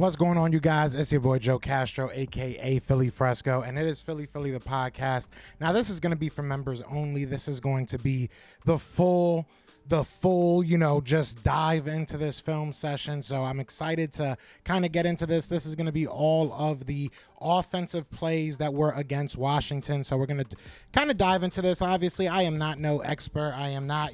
What's going on, you guys? It's your boy Joe Castro, aka Philly Fresco, and it is Philly the podcast. Now, this is going to be for members only. This is going to be the full, just dive into this film session. So I'm excited to kind of get into this. This is going to be all of the offensive plays that were against Washington. So we're going to kind of dive into this. Obviously, I am not no expert. I am not,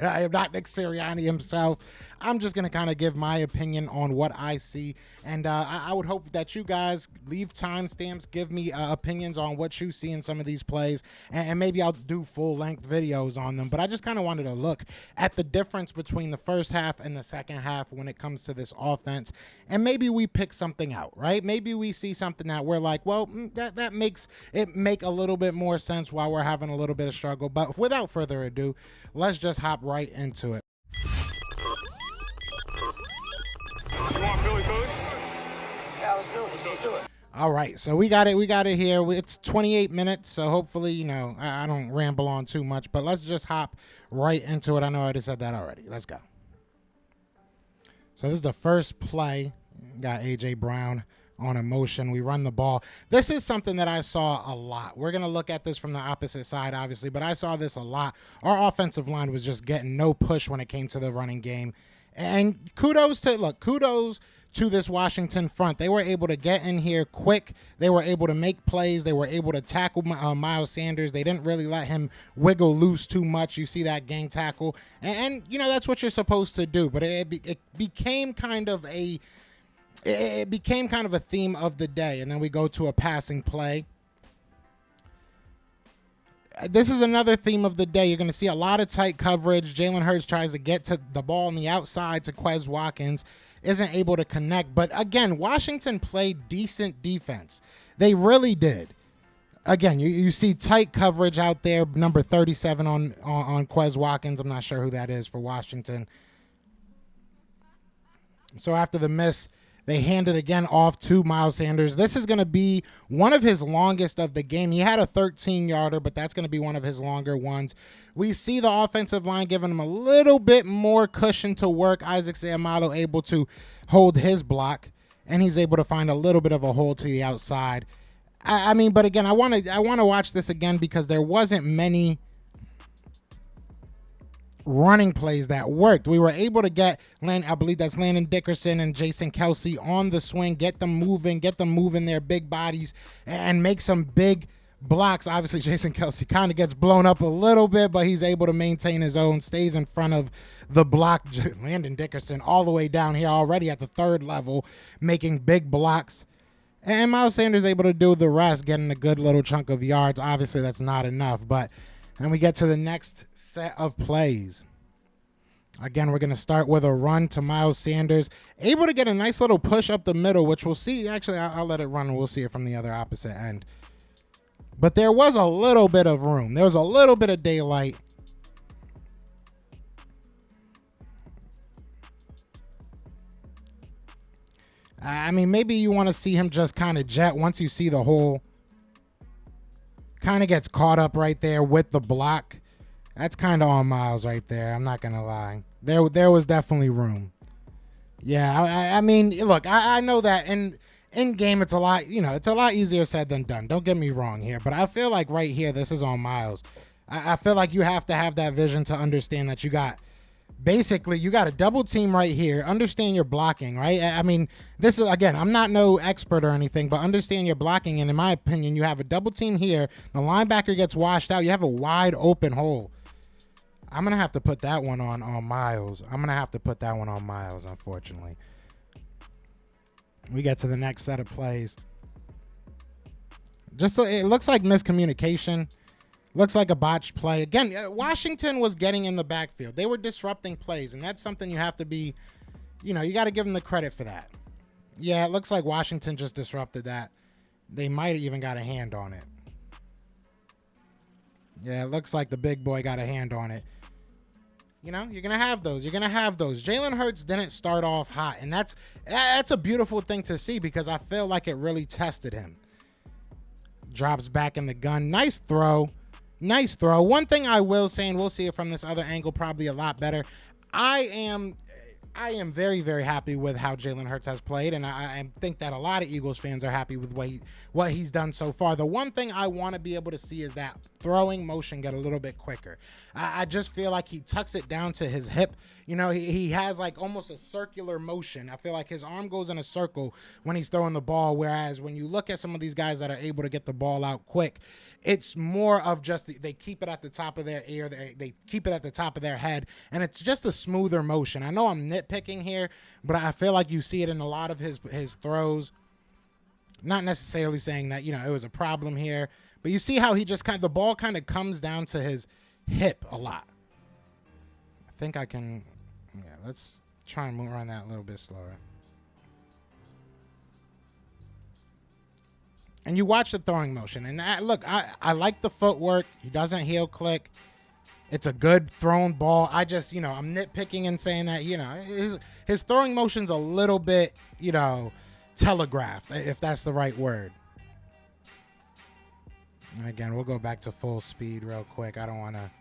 I am not Nick Sirianni himself. I'm just going to kind of give my opinion on what I see. And I would hope that you guys leave timestamps, give me opinions on what you see in some of these plays, and maybe I'll do full-length videos on them. But I just kind of wanted to look at the difference between the first half and the second half when it comes to this offense, and maybe we pick something out, right? Maybe we see something that we're like, well, that makes it make a little bit more sense while we're having a little bit of struggle. But without further ado, let's just hop right into it. You want Philly? Yeah, let's do it. All right, so we got it here. It's 28 minutes, so hopefully, I don't ramble on too much, but let's just hop right into it. I know I already said that already. Let's go. So this is the first play. Got A.J. Brown on a motion. We run the ball. This is something that I saw a lot. We're going to look at this from the opposite side, obviously, but I saw this a lot. Our offensive line was just getting no push when it came to the running game. And kudos to this Washington front. They were able to get in here quick. They were able to make plays. They were able to tackle Miles Sanders. They didn't really let him wiggle loose too much. You see that gang tackle. And that's what you're supposed to do. But it became kind of a theme of the day. And then we go to a passing play. This is another theme of the day. You're going to see a lot of tight coverage. Jalen Hurts tries to get to the ball on the outside to Quez Watkins. Isn't able to connect. But again, Washington played decent defense. They really did. Again, you see tight coverage out there. Number 37 on Quez Watkins. I'm not sure who that is for Washington. So after the miss, they hand it again off to Miles Sanders. This is going to be one of his longest of the game. He had a 13-yarder, but that's going to be one of his longer ones. We see the offensive line giving him a little bit more cushion to work. Isaac Seumalo able to hold his block, and he's able to find a little bit of a hole to the outside. But again, I want to watch this again because there wasn't many running plays that worked. We were able to get I believe that's Landon Dickerson and Jason Kelsey on the swing, get them moving their big bodies and make some big blocks. Obviously, Jason Kelsey kind of gets blown up a little bit, but he's able to maintain his own, stays in front of the block. Landon Dickerson all the way down here already at the third level, making big blocks. And Miles Sanders able to do the rest, getting a good little chunk of yards. Obviously, that's not enough, but then we get to the next set of plays. Again, we're going to start with a run to Miles Sanders, able to get a nice little push up the middle, which we'll see. Actually, I'll let it run and we'll see it from the other opposite end. But there was a little bit of room. There was a little bit of daylight. Maybe you want to see him just kind of jet once you see the hole. Kind of gets caught up right there with the block. That's kind of on Miles right there. I'm not going to lie. There was definitely room. Yeah, look, I know that in game it's a lot, it's a lot easier said than done. Don't get me wrong here, but I feel like right here this is on Miles. I feel like you have to have that vision to understand that you got a double team right here. Understand your blocking, right? This is, again, I'm not no expert or anything, but understand your blocking. And in my opinion, you have a double team here. The linebacker gets washed out. You have a wide open hole. I'm going to have to put that one on Miles. Unfortunately. We get to the next set of plays. It looks like miscommunication. Looks like a botched play. Again, Washington was getting in the backfield. They were disrupting plays, and that's something you have to be, you got to give them the credit for that. Yeah, it looks like Washington just disrupted that. They might have even got a hand on it. Yeah, it looks like the big boy got a hand on it. You're going to have those. Jalen Hurts didn't start off hot, and that's a beautiful thing to see because I feel like it really tested him. Drops back in the gun. Nice throw. One thing I will say, and we'll see it from this other angle probably a lot better, I am I am very, very happy with how Jalen Hurts has played, and I think that a lot of Eagles fans are happy with what he's done so far. The one thing I want to be able to see is that throwing motion get a little bit quicker. I just feel like he tucks it down to his hip. You know, he has like almost a circular motion. I feel like his arm goes in a circle when he's throwing the ball, whereas when you look at some of these guys that are able to get the ball out quick, it's more of just they keep it at the top of their ear, they keep it at the top of their head, and it's just a smoother motion. I know I'm nitpicking here, but I feel like you see it in a lot of his throws. Not necessarily saying that, you know, it was a problem here, but you see how he just the ball kind of comes down to his hip a lot. I think I can, yeah, let's try and run that a little bit slower. And you watch the throwing motion. And look, I like the footwork. He doesn't heel click. It's a good thrown ball. I just, you know, I'm nitpicking and saying that, you know, his throwing motion's a little bit, you know, telegraphed, if that's the right word. And again, we'll go back to full speed real quick. I don't want to.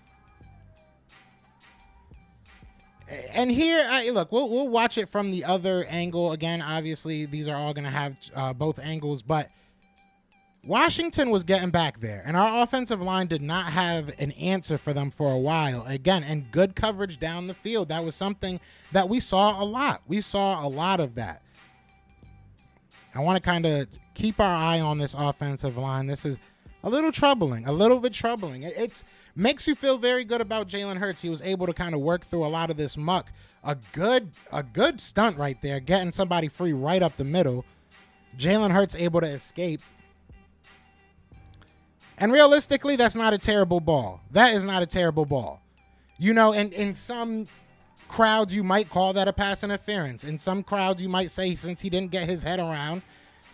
And here, look, we'll watch it from the other angle. Again, obviously, these are all going to have both angles, but Washington was getting back there, and our offensive line did not have an answer for them for a while. Again, and good coverage down the field. That was something that we saw a lot. We saw a lot of that. I want to kind of keep our eye on this offensive line. This is a little troubling, a little bit troubling. It makes you feel very good about Jalen Hurts. He was able to kind of work through a lot of this muck. A good stunt right there, getting somebody free right up the middle. Jalen Hurts able to escape. And realistically, that's not a terrible ball. That is not a terrible ball. You know, and in some crowds, you might call that a pass interference. In some crowds, you might say, since he didn't get his head around,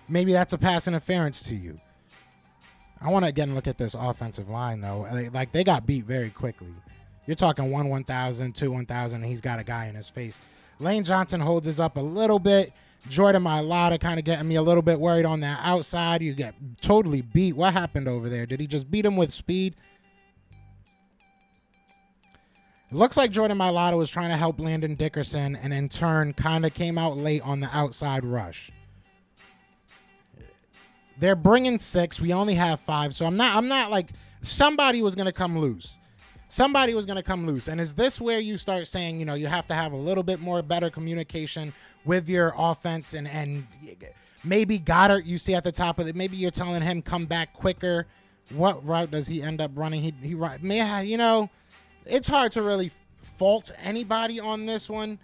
maybe that's a pass interference to you. I want to again look at this offensive line, though. Like, they got beat very quickly. You're talking 1,000, 2,000, and he's got a guy in his face. Lane Johnson holds his up a little bit. Jordan Mailata kind of getting me a little bit worried on that outside. You get totally beat. What happened over there? Did he just beat him with speed? It looks like Jordan Mailata was trying to help Landon Dickerson, and in turn kind of came out late on the outside rush. They're bringing 6. We only have 5, so I'm not like somebody was going to come loose. Somebody was going to come loose. And is this where you start saying, you know, you have to have a little bit more better communication with your offense, and maybe Goddard you see at the top of it, maybe you're telling him come back quicker. What route does he end up running? He you know, it's hard to really fault anybody on this one.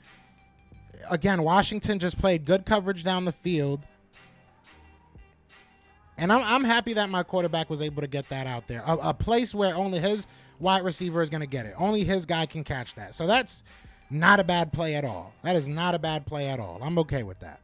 Again, Washington just played good coverage down the field. And I'm happy that my quarterback was able to get that out there. A place where only his wide receiver is going to get it. Only his guy can catch that. So that's not a bad play at all. That is not a bad play at all. I'm okay with that.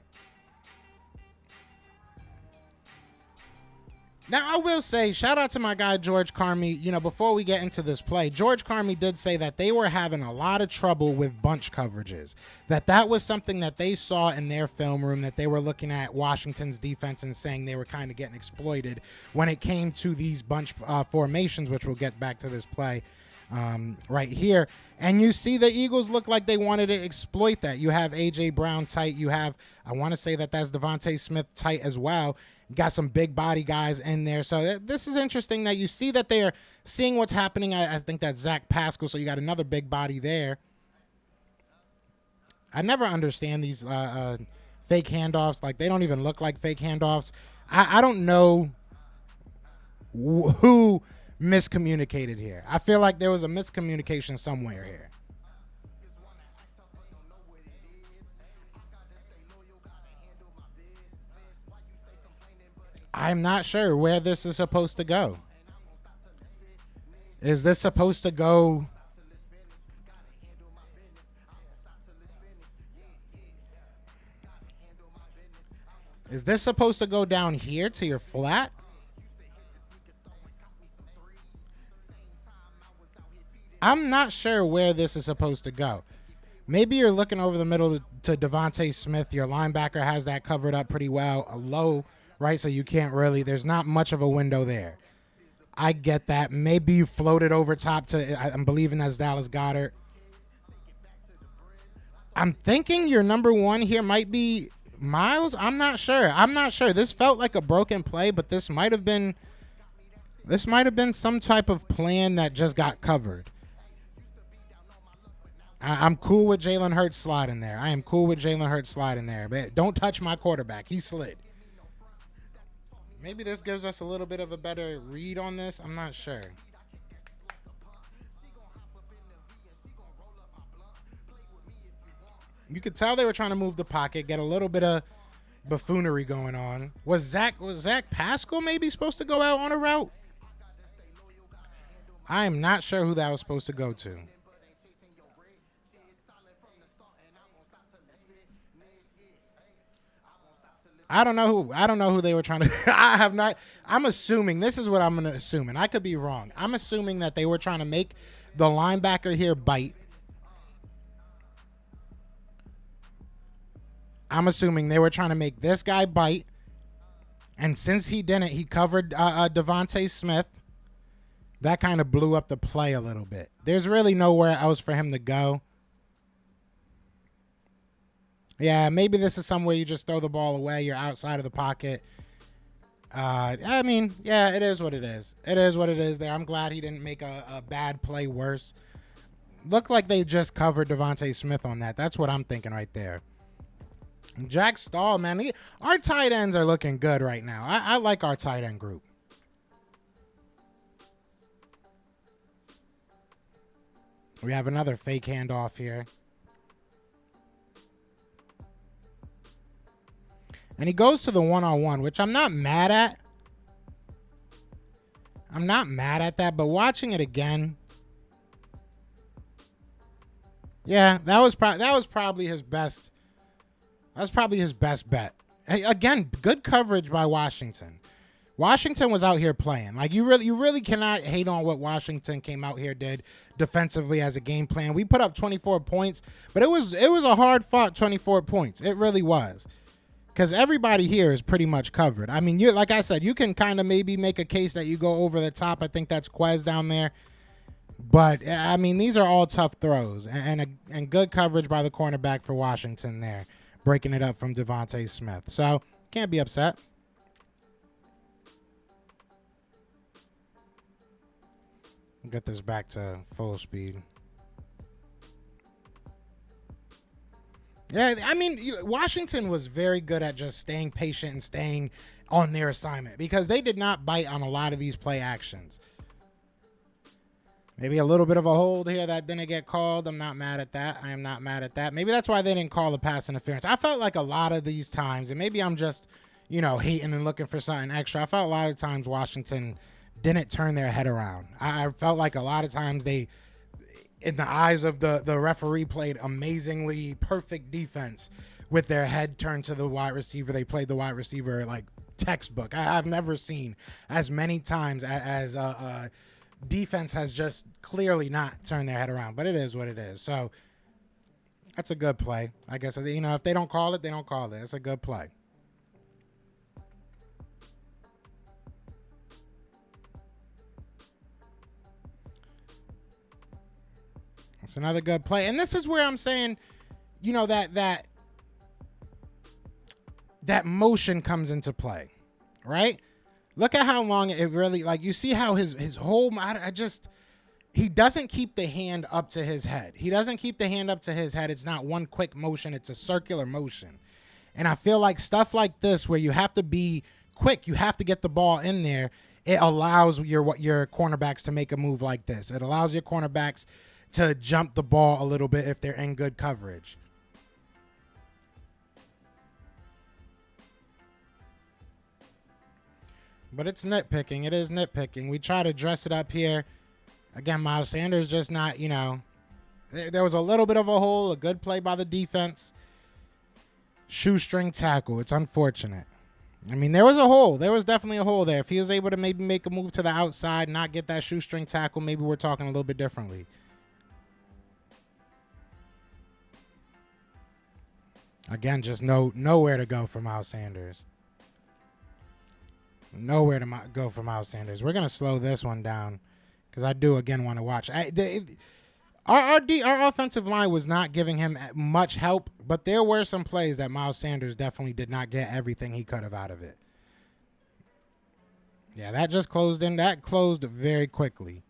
Now, I will say, shout out to my guy, George Carmi. You know, before we get into this play, George Carmi did say that they were having a lot of trouble with bunch coverages. That was something that they saw in their film room, that they were looking at Washington's defense and saying they were kind of getting exploited when it came to these bunch formations, which we'll get back to this play right here. And you see the Eagles look like they wanted to exploit that. You have A.J. Brown tight. You have, I want to say that's Devonte Smith tight as well. Got some big body guys in there. So this is interesting that you see that they're seeing what's happening. I think that's Zach Pascal. So you got another big body there. I never understand these fake handoffs. Like, they don't even look like fake handoffs. I don't know who miscommunicated here. I feel like there was a miscommunication somewhere here. I'm not sure where this is supposed to go. Is this supposed to go? Is this supposed to go down here to your flat? I'm not sure where this is supposed to go. Maybe you're looking over the middle to Devonte Smith. Your linebacker has that covered up pretty well, a low, right? So you can't really, there's not much of a window there. I get that. Maybe you floated over top to, I'm believing that's Dallas Goedert. I'm thinking your number one here might be Miles. I'm not sure. This felt like a broken play, but this might have been some type of plan that just got covered. I'm cool with Jalen Hurts sliding there. I am cool with Jalen Hurts sliding there. But don't touch my quarterback. He slid. Maybe this gives us a little bit of a better read on this. I'm not sure. You could tell they were trying to move the pocket, get a little bit of buffoonery going on. Was Zach Pascal maybe supposed to go out on a route? I am not sure who that was supposed to go to. I don't know who they were trying to. I have not. I'm assuming this is what I'm going to assume, and I could be wrong. I'm assuming that they were trying to make the linebacker here bite. I'm assuming they were trying to make this guy bite, and since he didn't, he covered Devonte Smith. That kind of blew up the play a little bit. There's really nowhere else for him to go. Yeah, maybe this is somewhere you just throw the ball away. You're outside of the pocket. I mean, yeah, it is what it is. It is what it is there. I'm glad he didn't make a bad play worse. Looked like they just covered Devonte Smith on that. That's what I'm thinking right there. Jack Stahl, man, our tight ends are looking good right now. I like our tight end group. We have another fake handoff here. And he goes to the one-on-one, which I'm not mad at. I'm not mad at that, but watching it again, yeah, that was probably his best. That was probably his best bet. Hey, again, good coverage by Washington. Washington was out here playing. Like you really cannot hate on what Washington came out here did defensively as a game plan. We put up 24 points, but it was a hard-fought 24 points. It really was. Because everybody here is pretty much covered. I mean, like I said, you can kind of maybe make a case that you go over the top. I think that's Quez down there. But, I mean, these are all tough throws. And good coverage by the cornerback for Washington there. Breaking it up from Devonte Smith. So, can't be upset. Get this back to full speed. Yeah, I mean, Washington was very good at just staying patient and staying on their assignment because they did not bite on a lot of these play actions. Maybe a little bit of a hold here that didn't get called. I'm not mad at that. I am not mad at that. Maybe that's why they didn't call the pass interference. I felt like a lot of these times, and maybe I'm just, hating and looking for something extra. I felt a lot of times Washington didn't turn their head around. I felt like a lot of times they, in the eyes of the referee, played amazingly perfect defense with their head turned to the wide receiver. They played the wide receiver like textbook. I've never seen as many times as defense has just clearly not turned their head around. But it is what it is. So that's a good play. I guess, if they don't call it, they don't call it. It's a good play. It's another good play. And this is where I'm saying, that motion comes into play, right? Look at how long it really, you see how his whole, he doesn't keep the hand up to his head. He doesn't keep the hand up to his head. It's not one quick motion. It's a circular motion. And I feel like stuff like this where you have to be quick, you have to get the ball in there. It allows your cornerbacks to make a move like this. It allows your cornerbacks to jump the ball a little bit if they're in good coverage. But it's nitpicking. It is nitpicking. We try to dress it up here. Again, Miles Sanders just not, there was a little bit of a hole, a good play by the defense. Shoestring tackle. It's unfortunate. I mean, there was a hole. There was definitely a hole there. If he was able to maybe make a move to the outside, not get that shoestring tackle, maybe we're talking a little bit differently. Again, just nowhere to go for Miles Sanders. Nowhere to go for Miles Sanders. We're going to slow this one down because I do, again, want to watch. Our offensive line was not giving him much help, but there were some plays that Miles Sanders definitely did not get everything he could have out of it. Yeah, that just closed in. That closed very quickly.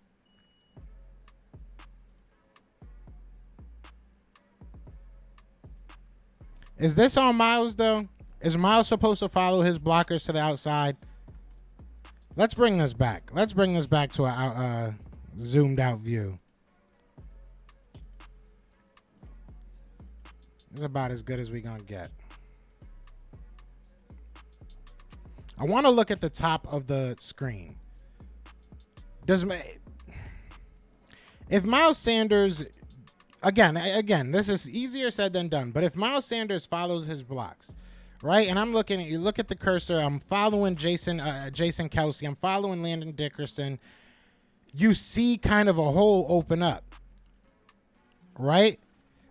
Is this on Miles, though? Is Miles supposed to follow his blockers to the outside? Let's bring this back. Let's bring this back to a zoomed out view. It's about as good as we're going to get. I want to look at the top of the screen. If Miles Sanders, again, this is easier said than done, but if Miles Sanders follows his blocks, right? And I'm looking at, you look at the cursor, I'm following Jason Kelce, I'm following Landon Dickerson. You see kind of a hole open up, right?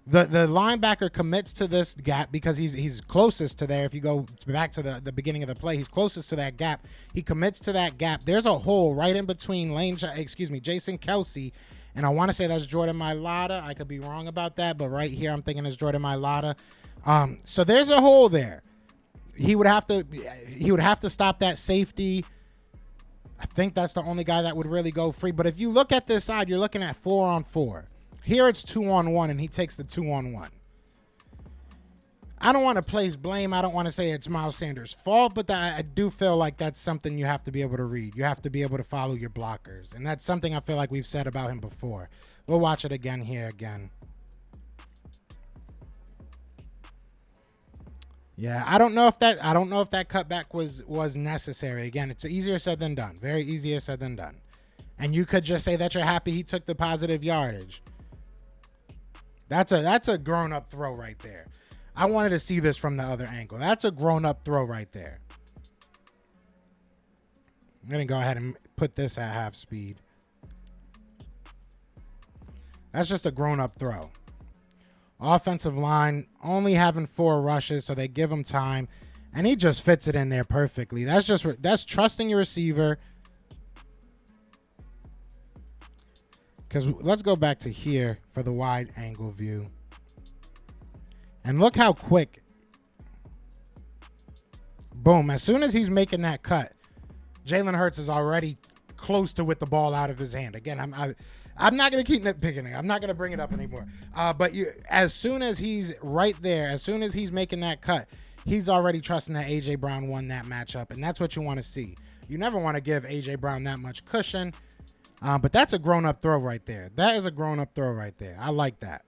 The linebacker commits to this gap because he's closest to there. If you go back to the beginning of the play, he's closest to that gap. He commits to that gap. There's a hole right in between Jason Kelce, and I want to say that's Jordan Mailata. I could be wrong about that, but right here I'm thinking it's Jordan Mailata. So there's a hole there. He would have to stop that safety. I think that's the only guy that would really go free. But if you look at this side, you're looking at 4-on-4. Here it's 2-on-1, and he takes the 2-on-1. I don't want to place blame. I don't want to say it's Miles Sanders' fault, but I do feel like that's something you have to be able to read. You have to be able to follow your blockers, and that's something I feel like we've said about him before. We'll watch it again here again. Yeah, I don't know if that cutback was necessary. Again, it's easier said than done. Very easier said than done. And you could just say that you're happy he took the positive yardage. That's a grown-up throw right there. I wanted to see this from the other angle. That's a grown-up throw right there. I'm going to go ahead and put this at half speed. That's just a grown-up throw. Offensive line only having 4 rushes, so they give him time, and he just fits it in there perfectly. That's trusting your receiver. Because let's go back to here for the wide angle view. And look how quick. Boom. As soon as he's making that cut, Jalen Hurts is already close to with the ball out of his hand. Again, I'm not going to keep nitpicking it. I'm not going to bring it up anymore. But as soon as he's right there, as soon as he's making that cut, he's already trusting that A.J. Brown won that matchup. And that's what you want to see. You never want to give A.J. Brown that much cushion. But that's a grown-up throw right there. That is a grown-up throw right there. I like that.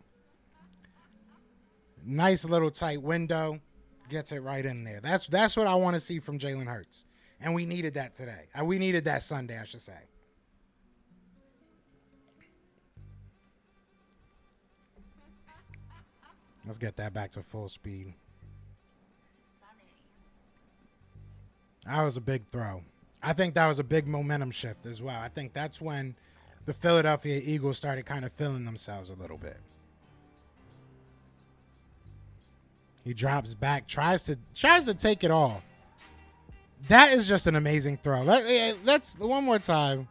Nice little tight window. Gets it right in there. That's what I want to see from Jalen Hurts. And we needed that today. We needed that Sunday, I should say. Let's get that back to full speed. That was a big throw. I think that was a big momentum shift as well. I think that's when the Philadelphia Eagles started kind of feeling themselves a little bit. He drops back, tries to take it all. That is just an amazing throw. Let's one more time.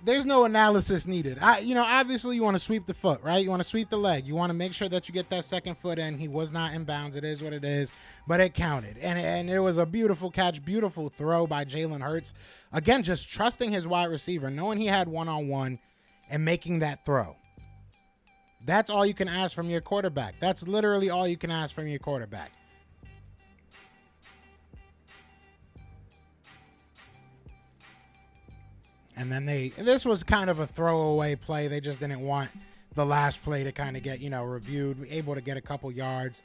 There's no analysis needed. Obviously you want to sweep the foot, right? You want to sweep the leg. You want to make sure that you get that second foot in. He was not in bounds. It is what it is, but it counted. And it was a beautiful catch, beautiful throw by Jalen Hurts. Again, just trusting his wide receiver, knowing he had one-on-one and making that throw. That's all you can ask from your quarterback. That's literally all you can ask from your quarterback. And then this was kind of a throwaway play. They just didn't want the last play to kind of get, reviewed, able to get a couple yards.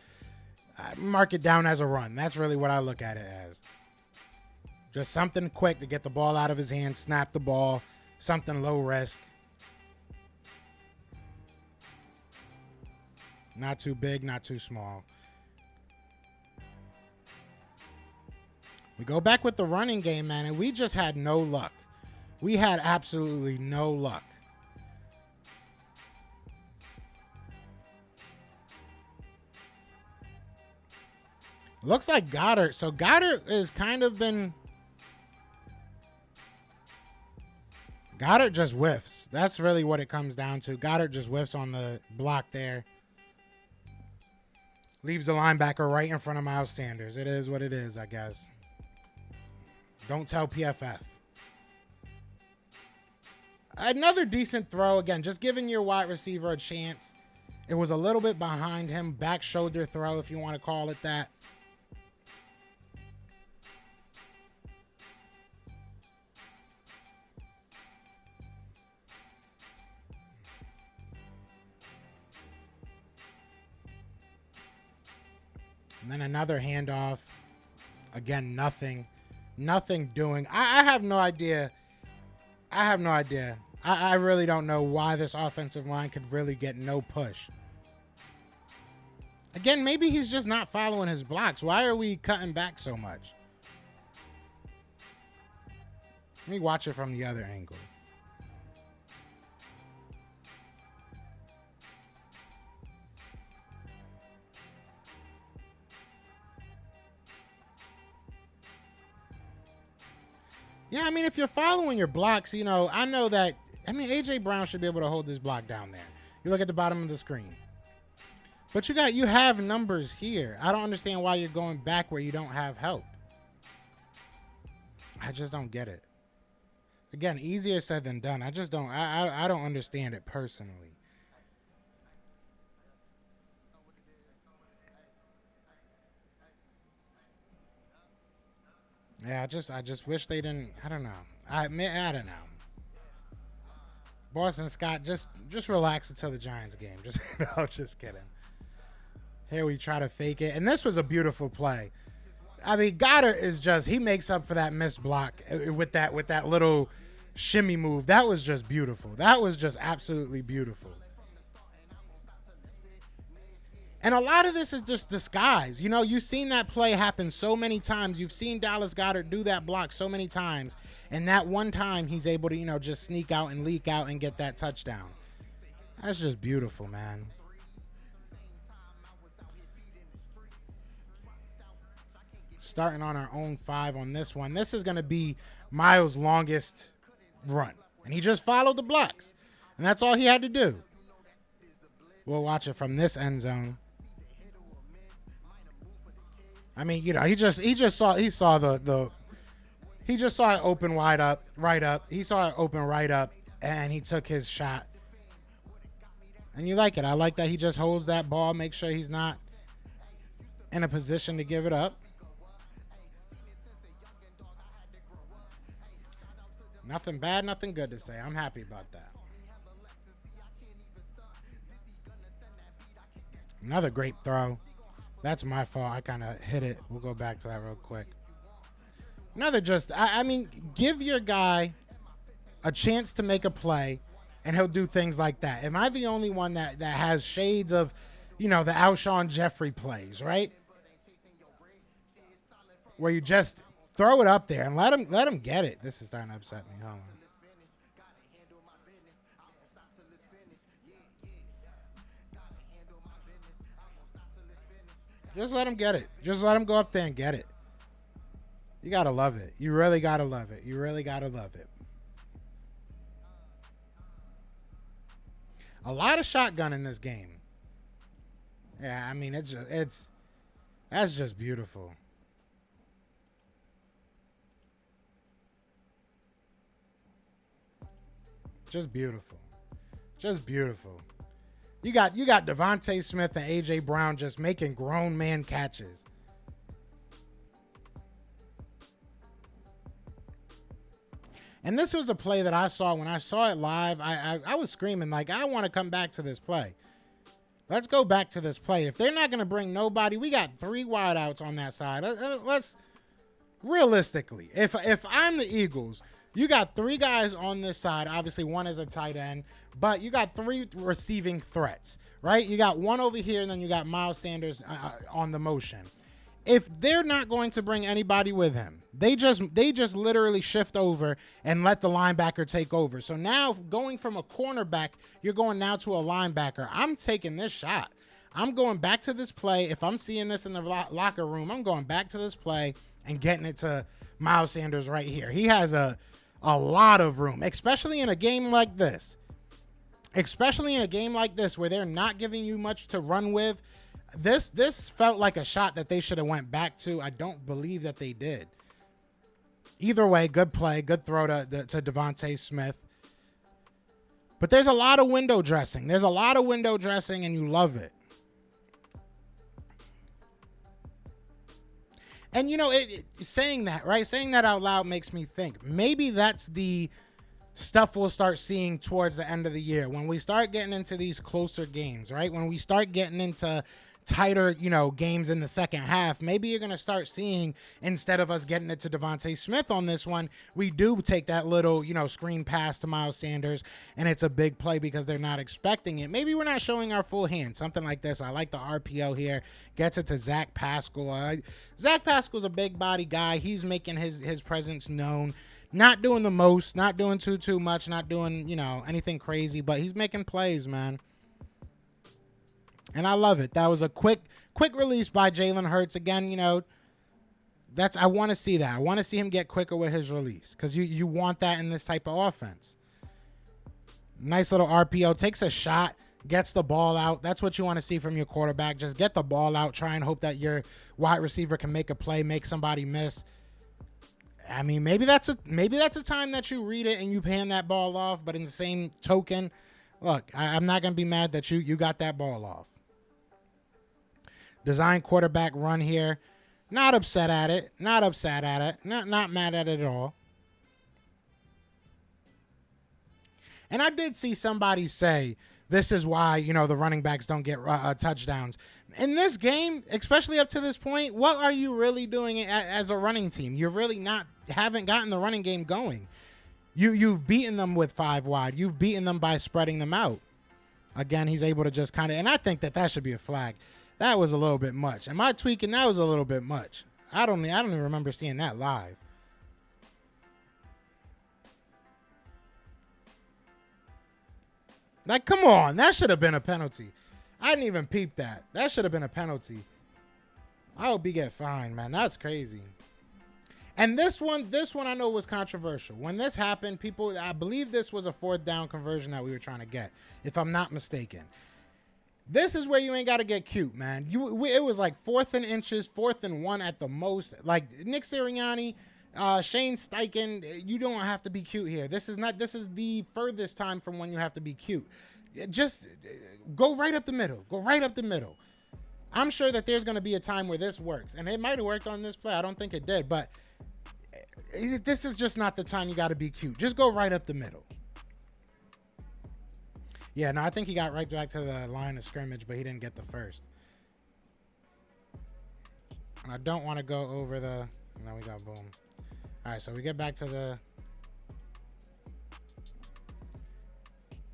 Mark it down as a run. That's really what I look at it as. Just something quick to get the ball out of his hand, snap the ball, something low risk. Not too big, not too small. We go back with the running game, man, and we just had no luck. We had absolutely no luck. Looks like Goddard. So Goddard has kind of been Goddard just whiffs. That's really what it comes down to. Goddard just whiffs on the block there. Leaves the linebacker right in front of Miles Sanders. It is what it is, I guess. Don't tell PFF. Another decent throw. Again, just giving your wide receiver a chance. It was a little bit behind him. Back shoulder throw, if you want to call it that. And then another handoff. Again, nothing doing. I have no idea. I really don't know why this offensive line could really get no push. Again, maybe he's just not following his blocks. Why are we cutting back so much? Let me watch it from the other angle. Yeah, I mean, if you're following your blocks, you know, I know that, I mean, A.J. Brown should be able to hold this block down there. You look at the bottom of the screen. But you have numbers here. I don't understand why you're going back where you don't have help. I just don't get it. Again, easier said than done. I just don't, I don't understand it personally. Yeah, I just wish they didn't. I don't know. I don't know. Boston Scott, just relax until the Giants game. Just kidding. Here we try to fake it, and this was a beautiful play. I mean, Goddard is he makes up for that missed block with that little shimmy move. That was just beautiful. That was just absolutely beautiful. And a lot of this is just disguise. You know, you've seen that play happen so many times. You've seen Dallas Goedert do that block so many times. And that one time he's able to, you know, just sneak out and leak out and get that touchdown. That's just beautiful, man. Starting on our own 5 on this one. This is going to be Miles' longest run. And he just followed the blocks. And that's all he had to do. We'll watch it from this end zone. I mean, you know, he just saw it open right up. He saw it open right up, and he took his shot. And you like it. I like that he just holds that ball, make sure he's not in a position to give it up. Nothing bad, nothing good to say. I'm happy about that. Another great throw. That's my fault. I kind of hit it. We'll go back to that real quick. Another I mean, give your guy a chance to make a play, and he'll do things like that. Am I the only one that has shades of, you know, the Alshon Jeffrey plays, right? Where you just throw it up there and let him get it. This is starting to upset me. Hold on. Just let him get it. Just let him go up there and get it. You got to love it. You really got to love it. You really got to love it. A lot of shotgun in this game. Yeah, I mean, that's just beautiful. Just beautiful. Just beautiful. You got Devonte Smith and A.J. Brown just making grown man catches. And this was a play that I saw when I saw it live. I was screaming like, I want to come back to this play. Let's go back to this play. If they're not going to bring nobody, we got 3 wideouts on that side. Let's realistically, if I'm the Eagles, you got 3 guys on this side. Obviously, one is a tight end, but you got 3 receiving threats, right? You got one over here, and then you got Miles Sanders on the motion. If they're not going to bring anybody with him, they just literally shift over and let the linebacker take over. So now going from a cornerback, you're going now to a linebacker. I'm taking this shot. I'm going back to this play. If I'm seeing this in the locker room, I'm going back to this play and getting it to Miles Sanders right here. He has a A lot of room, especially in a game like this. Especially in a game like this where they're not giving you much to run with. This felt like a shot that they should have went back to. I don't believe that they did. Either way, good play, good throw to Devonte Smith. But there's a lot of window dressing. There's a lot of window dressing, and you love it. And, you know, saying that, right? Saying that out loud makes me think maybe that's the stuff we'll start seeing towards the end of the year when we start getting into these closer games, right? When we start getting into tighter, you know, games in the second half, maybe you're going to start seeing, instead of us getting it to Devonte Smith on this one, we do take that little, you know, screen pass to Miles Sanders, and it's a big play because they're not expecting it. Maybe we're not showing our full hand, something like this. I like the RPO here. Gets it to Zach Pascal. Zach Pascal's a big body guy. He's making his presence known. Not doing the most, not doing too much, not doing, you know, anything crazy, but he's making plays, man. And I love it. That was a quick release by Jalen Hurts. Again, you know, I want to see that. I want to see him get quicker with his release because you want that in this type of offense. Nice little RPO. Takes a shot, gets the ball out. That's what you want to see from your quarterback. Just get the ball out. Try and hope that your wide receiver can make a play, make somebody miss. I mean, maybe that's a time that you read it and you hand that ball off. But in the same token, look, I'm not going to be mad that you got that ball off. Design quarterback run here. Not upset at it. Not mad at it at all. And I did see somebody say this is why, you know, the running backs don't get touchdowns. In this game, especially up to this point, what are you really doing as a running team? You're really haven't gotten the running game going. You've beaten them with 5 wide. You've beaten them by spreading them out. Again, he's able to just kind of, and I think that should be a flag. That was a little bit much. Am I tweaking? That was a little bit much. I don't even remember seeing that live. Like, come on. That should have been a penalty. I didn't even peep that. That should have been a penalty. I hope he get fined, man. That's crazy. And this one I know was controversial. When this happened, I believe this was a 4th down conversion that we were trying to get, if I'm not mistaken. This is where you ain't got to get cute, man. It was like 4th and inches, 4th and 1 at the most. Like Nick Sirianni, Shane Steichen, you don't have to be cute here. This is the furthest time from when you have to be cute. Just go right up the middle. Go right up the middle. I'm sure that there's going to be a time where this works. And it might have worked on this play. I don't think it did. But this is just not the time you got to be cute. Just go right up the middle. Yeah, no, I think he got right back to the line of scrimmage, but he didn't get the first. And I don't want to go over the... No, we got boom. All right, so we get back to the...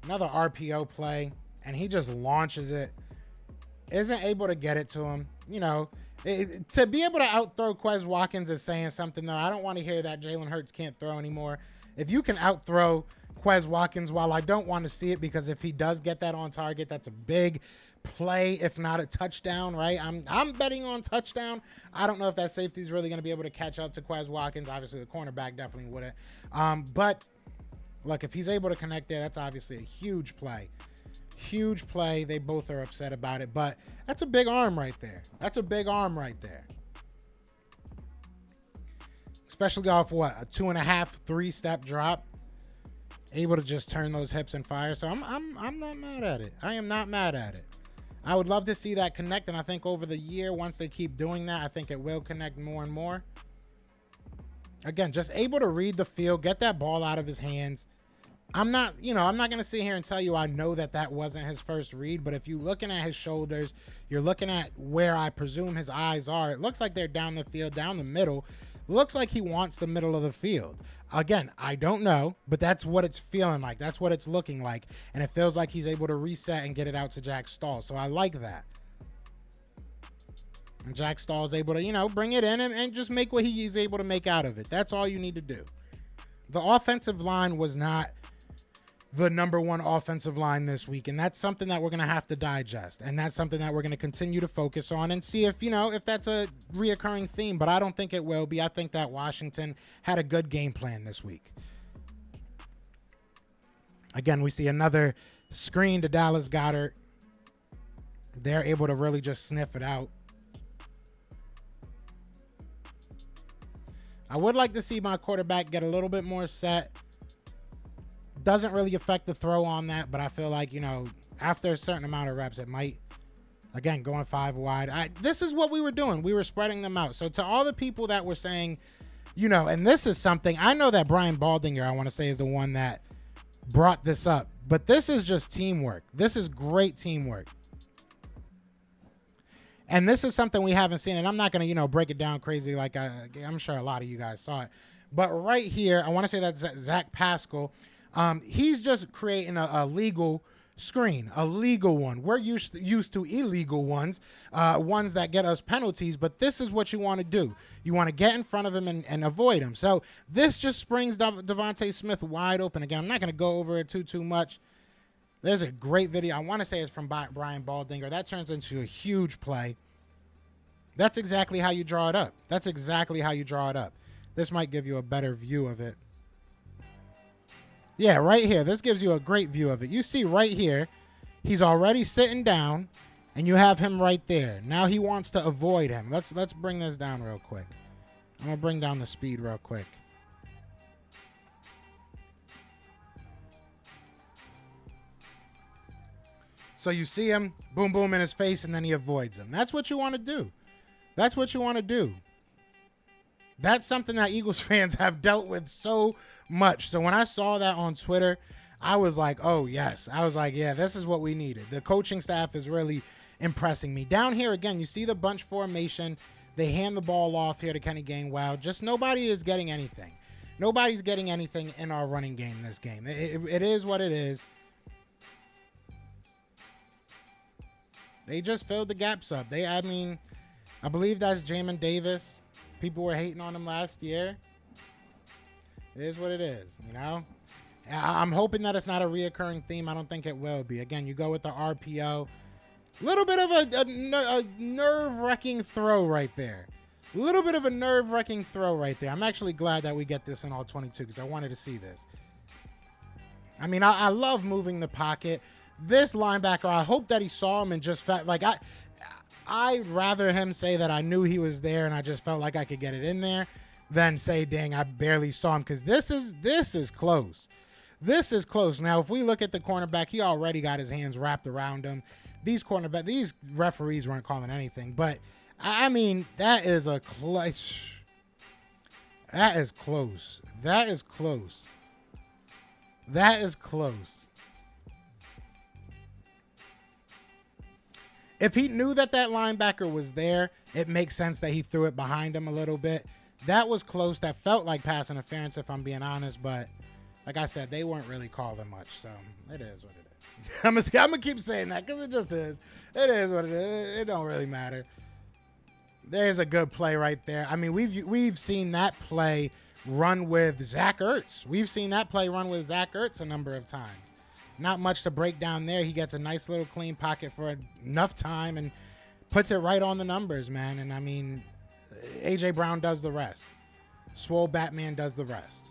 Another RPO play, and he just launches it. Isn't able to get it to him. You know, to be able to outthrow Quez Watkins is saying something, though. I don't want to hear that Jalen Hurts can't throw anymore. If you can outthrow Quez Watkins, while I don't want to see it, because if he does get that on target, that's a big play, if not a touchdown, right? I'm betting on touchdown. I don't know if that safety is really going to be able to catch up to Quez Watkins. Obviously, the cornerback definitely wouldn't. But look, if he's able to connect there, that's obviously a huge play. Huge play. They both are upset about it, but that's a big arm right there. That's a big arm right there. Especially off what, a 2.5, 3-step drop. Able to just turn those hips and fire. So I'm not mad at it. I am not mad at it. I would love to see that connect, and I think over the year, once they keep doing that, I think it will connect more and more. Again, just able to read the field, get that ball out of his hands. I'm not going to sit here and tell you I know that wasn't his first read, but if you're looking at his shoulders, you're looking at where I presume his eyes are, it looks like they're down the field, down the middle. Looks like he wants the middle of the field. Again, I don't know, but that's what it's feeling like. That's what it's looking like. And it feels like he's able to reset and get it out to Jack Stahl. So I like that. And Jack Stahl is able to, you know, bring it in and just make what he's able to make out of it. That's all you need to do. The offensive line was not the number one offensive line this week, and that's something that we're going to have to digest, and that's something that we're going to continue to focus on and see if, you know, if that's a reoccurring theme, but I don't think it will be. I think that Washington had a good game plan this week. Again, we see another screen to Dallas Goedert. They're able to really just sniff it out. I would like to see my quarterback get a little bit more set. Doesn't really affect the throw on that, but I feel like, after a certain amount of reps, it might, again, going 5 wide. This is what we were doing. We were spreading them out. So to all the people that were saying, and this is something, I know that Brian Baldinger, I want to say, is the one that brought this up, but this is just teamwork. This is great teamwork. And this is something we haven't seen, and I'm not going to, break it down crazy like I'm sure a lot of you guys saw it. But right here, I want to say that's Zach Pascal. He's just creating a legal screen, a legal one. We're used to illegal ones, ones that get us penalties, but this is what you want to do. You want to get in front of him and avoid him. So this just springs Devonte Smith wide open. Again, I'm not going to go over it too much. There's a great video. I want to say it's from Brian Baldinger. That turns into a huge play. That's exactly how you draw it up. That's exactly how you draw it up. This might give you a better view of it. Yeah, right here. This gives you a great view of it. You see right here, he's already sitting down, and you have him right there. Now he wants to avoid him. Let's bring this down real quick. I'm going to bring down the speed real quick. So you see him, boom, boom in his face, and then he avoids him. That's what you want to do. That's what you want to do. That's something that Eagles fans have dealt with so much. So when I saw that on Twitter, I was like, oh, yes. I was like, yeah, this is what we needed. The coaching staff is really impressing me. Down here, again, you see the bunch formation. They hand the ball off here to Kenny Gainwell. Just nobody is getting anything. Nobody's getting anything in our running game this game. It is what it is. They just filled the gaps up. I believe that's Jamin Davis. People were hating on him last year. It is what it is, I'm hoping that it's not a reoccurring theme. I don't think it will be. Again, you go with the RPO. A little bit of a nerve-wracking throw right there. A little bit of a nerve-wracking throw right there. I'm actually glad that we get this in all 22 because I wanted to see this. I love moving the pocket. This linebacker, I hope that he saw him and just felt like I'd rather him say that I knew he was there and I just felt like I could get it in there than say, dang, I barely saw him, because this is close. This is close. Now, if we look at the cornerback, he already got his hands wrapped around him. These referees weren't calling anything, but that is a close. That is close. That is close. That is close. If he knew that linebacker was there, it makes sense that he threw it behind him a little bit. That was close. That felt like pass interference, if I'm being honest. But like I said, they weren't really calling much. So it is what it is. I'm going to keep saying that because it just is. It is what it is. It don't really matter. There's a good play right there. We've seen that play run with Zach Ertz. We've seen that play run with Zach Ertz a number of times. Not much to break down there. He gets a nice little clean pocket for enough time and puts it right on the numbers, man. And A.J. Brown does the rest. Swole Batman does the rest.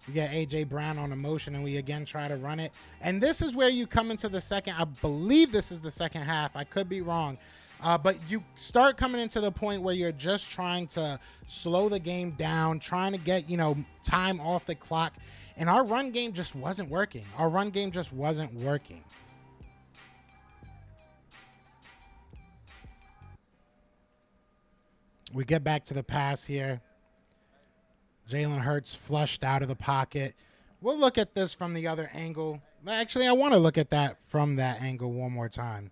We get A.J. Brown on a motion, and we again try to run it. And this is where you come into the second. I believe this is the second half. I could be wrong. But you start coming into the point where you're just trying to slow the game down, trying to get, time off the clock. And our run game just wasn't working. We get back to the pass here. Jalen Hurts flushed out of the pocket. We'll look at this from the other angle. Actually, I want to look at that from that angle one more time.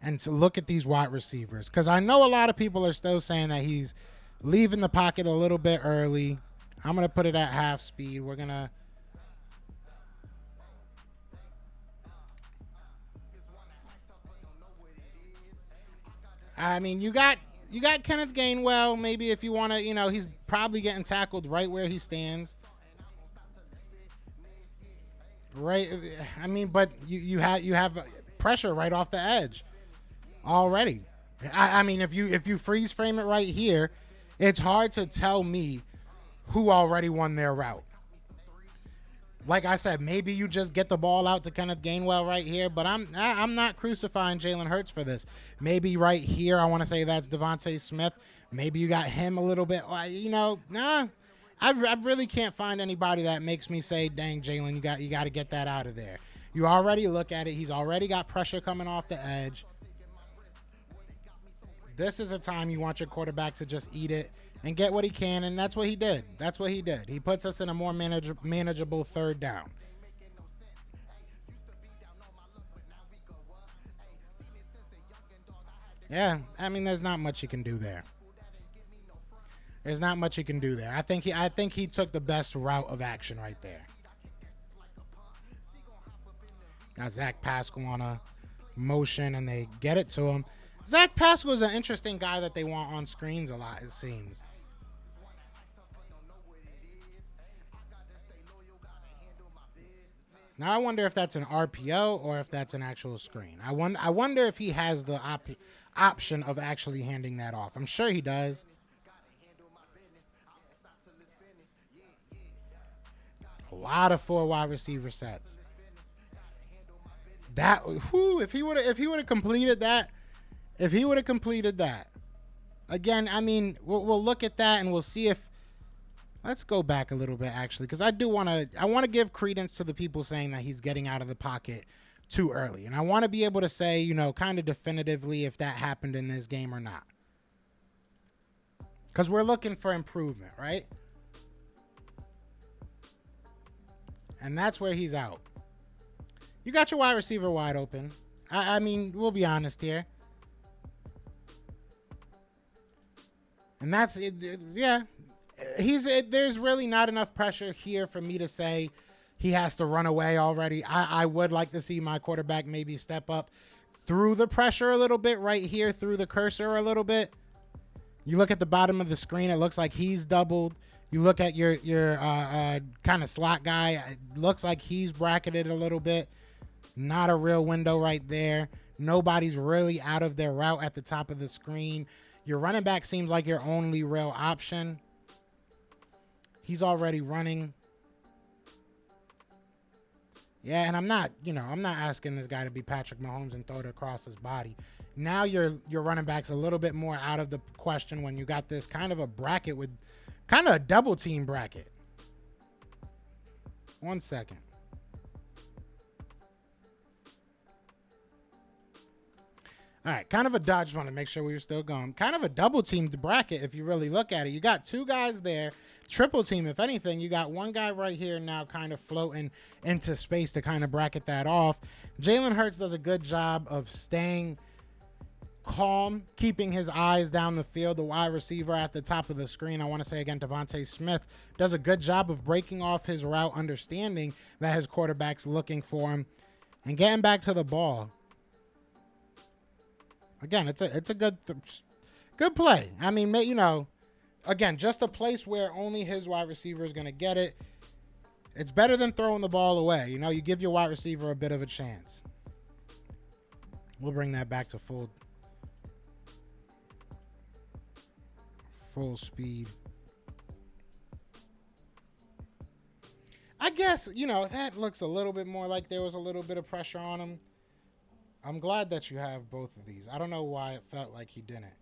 And to look at these wide receivers. Because I know a lot of people are still saying that he's leaving the pocket a little bit early. I'm going to put it at half speed. We're going to... you got Kenneth Gainwell. Maybe if you want to, he's probably getting tackled right where he stands. Right. But you have pressure right off the edge already. If you freeze frame it right here, it's hard to tell me who already won their route. Like I said, maybe you just get the ball out to Kenneth Gainwell right here, but I'm not crucifying Jalen Hurts for this. Maybe right here, I want to say that's Devonte Smith. Maybe you got him a little bit. Nah. I really can't find anybody that makes me say, dang, Jalen, you got to get that out of there. You already look at it. He's already got pressure coming off the edge. This is a time you want your quarterback to just eat it and get what he can, and that's what he did. He puts us in a more manageable third down. Yeah, I mean, there's not much you can do there. I think he took the best route of action right there. Got Zach Pascal on a motion, and they get it to him. Zach Pascal is an interesting guy that they want on screens a lot, it seems. Now, I wonder if that's an RPO or if that's an actual screen. I wonder if he has the option of actually handing that off. I'm sure he does. A lot of 4 wide receiver sets. If he would have completed that, again, I mean, we'll look at that and we'll see if. Let's go back a little bit, actually, because I want to give credence to the people saying that he's getting out of the pocket too early, and I want to be able to say, kind of definitively if that happened in this game or not, because we're looking for improvement, right? And that's where he's out. You got your wide receiver wide open. I mean, we'll be honest here. And that's it. Yeah. There's really not enough pressure here for me to say he has to run away already. I would like to see my quarterback maybe step up through the pressure a little bit right here, through the cursor a little bit. You look at the bottom of the screen, it looks like he's doubled. You look at your kind of slot guy, it looks like he's bracketed a little bit. Not a real window right there. Nobody's really out of their route at the top of the screen. Your running back seems like your only real option. He's already running. Yeah, and I'm not asking this guy to be Patrick Mahomes and throw it across his body. Now your running back's a little bit more out of the question when you got this kind of a bracket with kind of a double team bracket. 1 second. All right, kind of a dodge. Just want to make sure we were still going. Kind of a double teamed bracket if you really look at it. You got 2 guys there, triple team. If anything, you got 1 guy right here now kind of floating into space to kind of bracket that off. Jalen Hurts does a good job of staying calm, keeping his eyes down the field. The wide receiver at the top of the screen, I want to say again, Devonte Smith, does a good job of breaking off his route, understanding that his quarterback's looking for him, and getting back to the ball. Again, it's a good play. I mean, again, just a place where only his wide receiver is going to get it. It's better than throwing the ball away. You give your wide receiver a bit of a chance. We'll bring that back to full speed. I guess, that looks a little bit more like there was a little bit of pressure on him. I'm glad that you have both of these. I don't know why it felt like he didn't.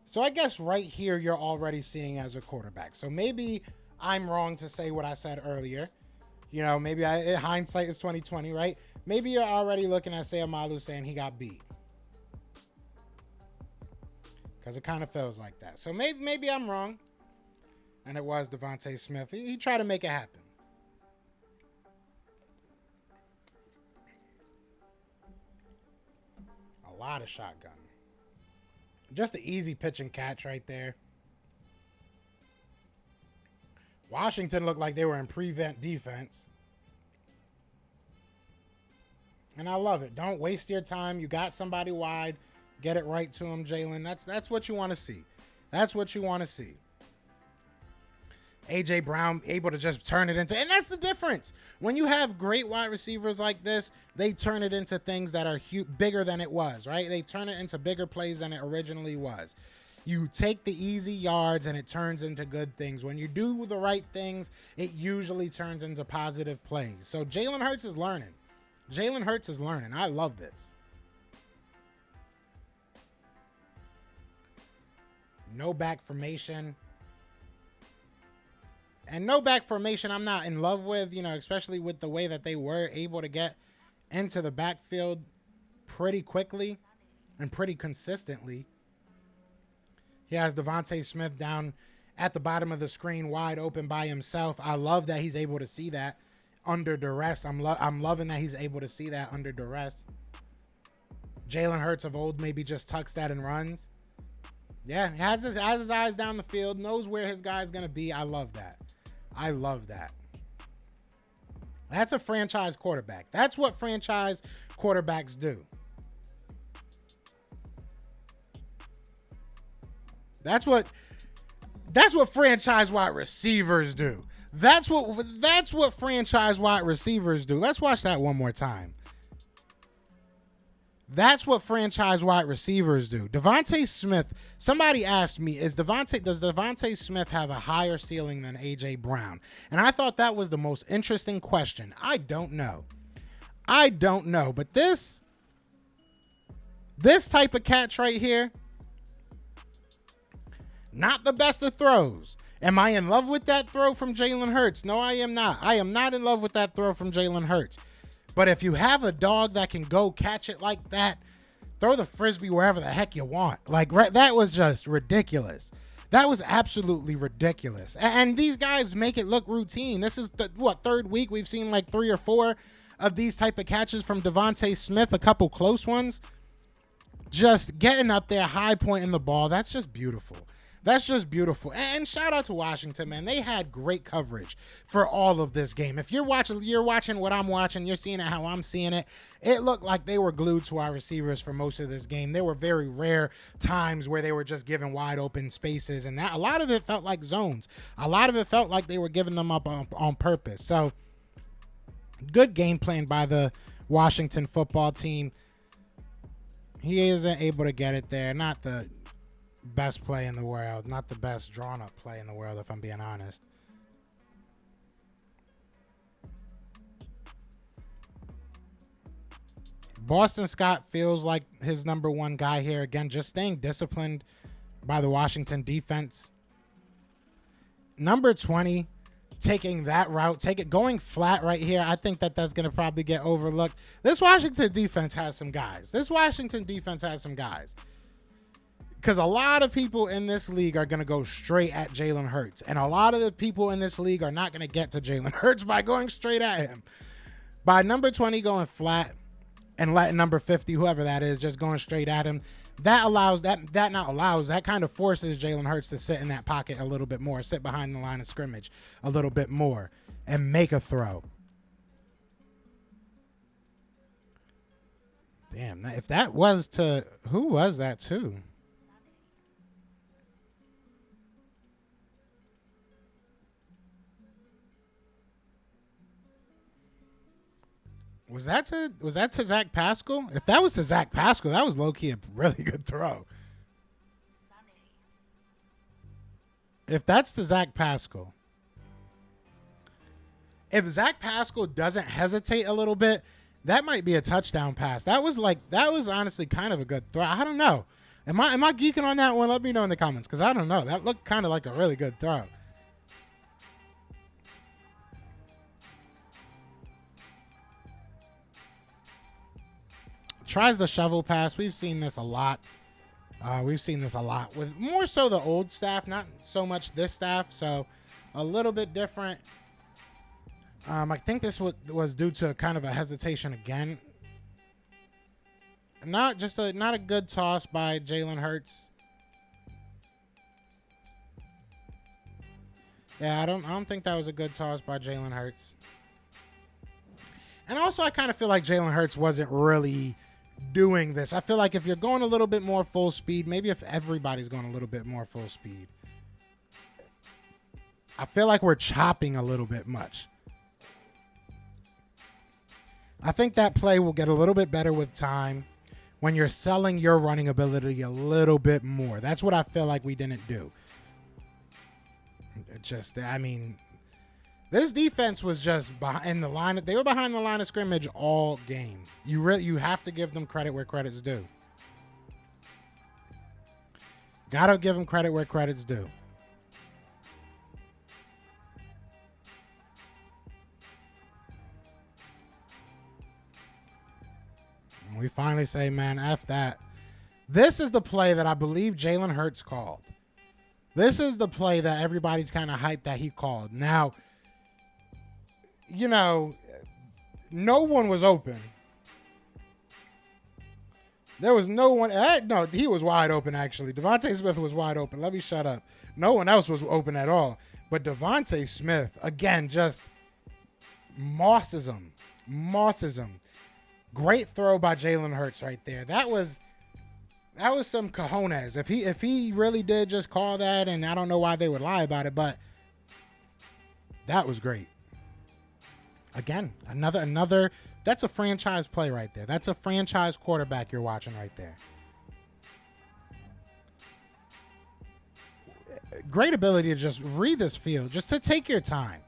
So I guess right here you're already seeing as a quarterback. So maybe I'm wrong to say what I said earlier. Maybe hindsight is 2020, right? Maybe you're already looking at Sayamalu saying he got beat. Because it kind of feels like that. So maybe I'm wrong. And it was Devonte Smith. He tried to make it happen. A lot of shotgun. Just an easy pitch and catch right there. Washington looked like they were in prevent defense. And I love it. Don't waste your time. You got somebody wide. Get it right to him, Jalen. That's what you want to see. That's what you want to see. A.J. Brown able to just turn it into, and that's the difference. When you have great wide receivers like this, they turn it into things that are bigger than it was, right? They turn it into bigger plays than it originally was. You take the easy yards and it turns into good things. When you do the right things, it usually turns into positive plays. So Jalen Hurts is learning. Jalen Hurts is learning. I love this. No back formation. And no back formation I'm not in love with, especially with the way that they were able to get into the backfield pretty quickly and pretty consistently. He has Devonte Smith down at the bottom of the screen, wide open by himself. I love that he's able to see that under duress. I'm loving that he's able to see that under duress. Jalen Hurts of old maybe just tucks that and runs. Yeah, has his eyes down the field, knows where his guy's going to be. I love that. I love that. That's a franchise quarterback. That's what franchise quarterbacks do. That's what franchise wide receivers do. That's what franchise wide receivers do. Let's watch that one more time. That's what franchise wide receivers do. Devonte Smith, somebody asked me, does Devonte Smith have a higher ceiling than A.J. Brown? And I thought that was the most interesting question. I don't know. But this type of catch right here, not the best of throws. Am I in love with that throw from Jalen Hurts? No, I am not. I am not in love with that throw from Jalen Hurts. But if you have a dog that can go catch it like that, throw the Frisbee wherever the heck you want. That was just ridiculous. That was absolutely ridiculous. And these guys make it look routine. This is the third week we've seen like 3 or 4 of these type of catches from Devonte Smith, a couple close ones. Just getting up there, high point in the ball. That's just beautiful. That's just beautiful. And shout out to Washington, man. They had great coverage for all of this game. If you're watching what I'm watching, you're seeing it how I'm seeing it. It looked like they were glued to our receivers for most of this game. There were very rare times where they were just given wide open spaces, and a lot of it felt like zones. A lot of it felt like they were giving them up on purpose. So good game plan by the Washington football team. He isn't able to get it there. Not the best play in the world, not the best drawn up play in the world, if I'm being honest. Boston Scott feels like his number one guy here. Again, just staying disciplined by the Washington defense. Number 20, taking that route, going flat right here. I think that's going to probably get overlooked. This Washington defense has some guys. Because a lot of people in this league are going to go straight at Jalen Hurts. And a lot of the people in this league are not going to get to Jalen Hurts by going straight at him. By number 20 going flat and letting number 50, whoever that is, just going straight at him, that kind of forces Jalen Hurts to sit in that pocket a little bit more, sit behind the line of scrimmage a little bit more, and make a throw. Damn, if that was to, who was that to? Was that to Zach Pascal? If that was to Zach Pascal, that was low-key a really good throw. If that's to Zach Pascal. If Zach Pascal doesn't hesitate a little bit, that might be a touchdown pass. That was honestly kind of a good throw. I don't know. Am I geeking on that one? Let me know in the comments, because I don't know. That looked kind of like a really good throw. Tries the shovel pass. We've seen this a lot. With more so the old staff, not so much this staff. So a little bit different. I think this was due to kind of a hesitation again. Not a good toss by Jalen Hurts. Yeah, I don't think that was a good toss by Jalen Hurts. And also, I kind of feel like Jalen Hurts wasn't really doing this. I feel like if you're going a little bit more full speed, maybe if everybody's going a little bit more full speed, I feel like we're chopping a little bit much. I think that play will get a little bit better with time. when you're selling your running ability a little bit more. That's what I feel like we didn't do. This defense was just behind the line. They were behind the line of scrimmage all game. You have to give them credit where credit's due. Gotta give them credit where credit's due. And we finally say, man, F that. This is the play that I believe Jalen Hurts called. This is the play that everybody's kind of hyped that he called. Now, no one was open. There was no one. No, he was wide open, actually. Devonte Smith was wide open. Let me shut up. No one else was open at all. But Devonte Smith, again, just mosses him. Great throw by Jalen Hurts right there. That was some cojones. If he really did just call that, and I don't know why they would lie about it, but that was great. Again, another that's a franchise play right there. That's a franchise quarterback you're watching right there. Great ability to just read this field, just to take your time.